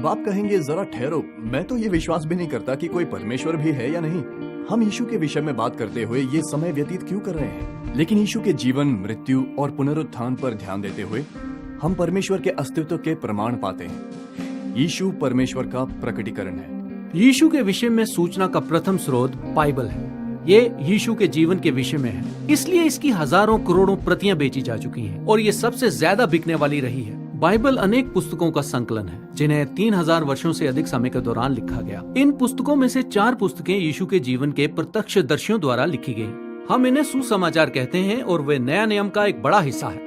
अब आप कहेंगे जरा ठहरो, मैं तो ये विश्वास भी नहीं करता कि कोई परमेश्वर भी है या नहीं। हम यीशु के विषय में बात करते हुए ये समय व्यतीत क्यों कर रहे हैं? लेकिन यीशु के जीवन, मृत्यु और पुनरुत्थान पर ध्यान देते हुए हम परमेश्वर के अस्तित्व के प्रमाण पाते हैं। यीशु परमेश्वर का प्रकटीकरण है। यीशु के विषय में सूचना का प्रथम स्रोत बाइबल है। ये यीशु के जीवन के विषय में है, इसलिए इसकी हजारों करोड़ों प्रतियां बेची जा चुकी हैं और ये सबसे ज्यादा बिकने वाली रही है। बाइबल अनेक पुस्तकों का संकलन है जिन्हें 3000 वर्षों से अधिक समय के दौरान लिखा गया। इन पुस्तकों में से 4 पुस्तकें यीशु के जीवन के प्रत्यक्षदर्शियों द्वारा लिखी गई। हम इन्हें सुसमाचार कहते हैं और वे नया नियम का एक बड़ा हिस्सा है।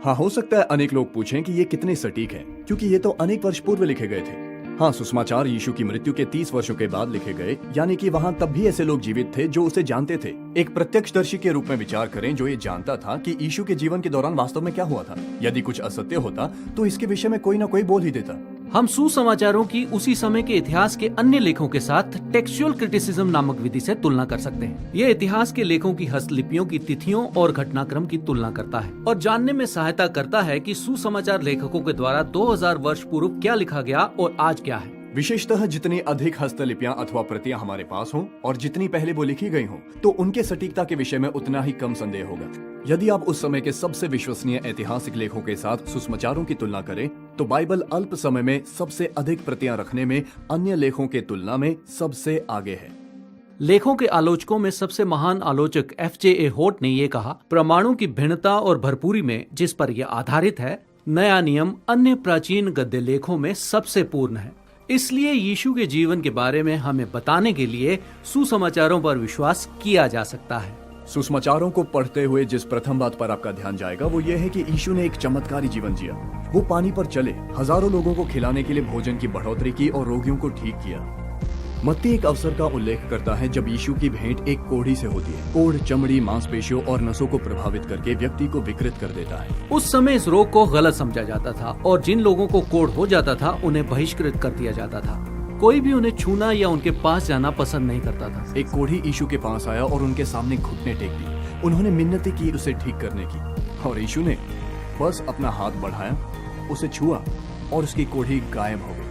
हाँ, हो सकता है अनेक लोग पूछें कि ये कितने सटीक है, क्योंकि ये तो अनेक वर्ष पूर्व लिखे गए थे। हाँ, सुसमाचार यीशु की मृत्यु के 30 वर्षों के बाद लिखे गए, यानी कि वहाँ तब भी ऐसे लोग जीवित थे जो उसे जानते थे। एक प्रत्यक्षदर्शी के रूप में विचार करें जो ये जानता था कि यीशु के जीवन के दौरान वास्तव में क्या हुआ था। यदि कुछ असत्य होता तो इसके विषय में कोई न कोई बोल ही देता। हम सुसमाचारों की उसी समय के इतिहास के अन्य लेखों के साथ टेक्सचुअल क्रिटिसिज्म नामक विधि से तुलना कर सकते हैं। ये इतिहास के लेखों की हस्तलिपियों की तिथियों और घटनाक्रम की तुलना करता है और जानने में सहायता करता है कि सुसमाचार लेखकों के द्वारा 2000 वर्ष पूर्व क्या लिखा गया और आज क्या है। विशेषतः जितनी अधिक हस्तलिपियां अथवा प्रतियां हमारे पास हों और जितनी पहले वो लिखी गई हों, तो उनके सटीकता के विषय में उतना ही कम संदेह होगा। यदि आप उस समय के सबसे विश्वसनीय ऐतिहासिक लेखों के साथ सुसमाचारों की तुलना करें, तो बाइबल अल्प समय में सबसे अधिक प्रतियां रखने में अन्य लेखों के तुलना में सबसे आगे है। लेखों के आलोचकों में सबसे महान आलोचक FJA होट ने ये कहा, प्रमाणों की भिन्नता और भरपूरी में जिस पर यह आधारित है, नया नियम अन्य प्राचीन गद्य लेखों में सबसे पूर्ण है। इसलिए यीशु के जीवन के बारे में हमें बताने के लिए सुसमाचारों पर विश्वास किया जा सकता है। सुसमाचारों को पढ़ते हुए जिस प्रथम बात पर आपका ध्यान जाएगा वो ये है कि यीशु ने एक चमत्कारी जीवन जिया। वो पानी पर चले, हजारों लोगों को खिलाने के लिए भोजन की बढ़ोतरी की और रोगियों को ठीक किया। मत्ती एक अवसर का उल्लेख करता है जब यीशु की भेंट एक कोढ़ी से होती है। कोढ़ चमड़ी, मांसपेशियों और नसों को प्रभावित करके व्यक्ति को विकृत कर देता है। उस समय इस रोग को गलत समझा जाता था और जिन लोगों को कोढ़ हो जाता था उन्हें बहिष्कृत कर दिया जाता था। कोई भी उन्हें छूना या उनके पास जाना पसंद नहीं करता था। एक कोढ़ी यीशु के पास आया और उनके सामने घुटने टेक दी। उन्होंने मिन्नतें की उसे ठीक करने की, और यीशु ने बस अपना हाथ बढ़ाया, उसे छुआ और उसकी कोढ़ी गायब हो गई।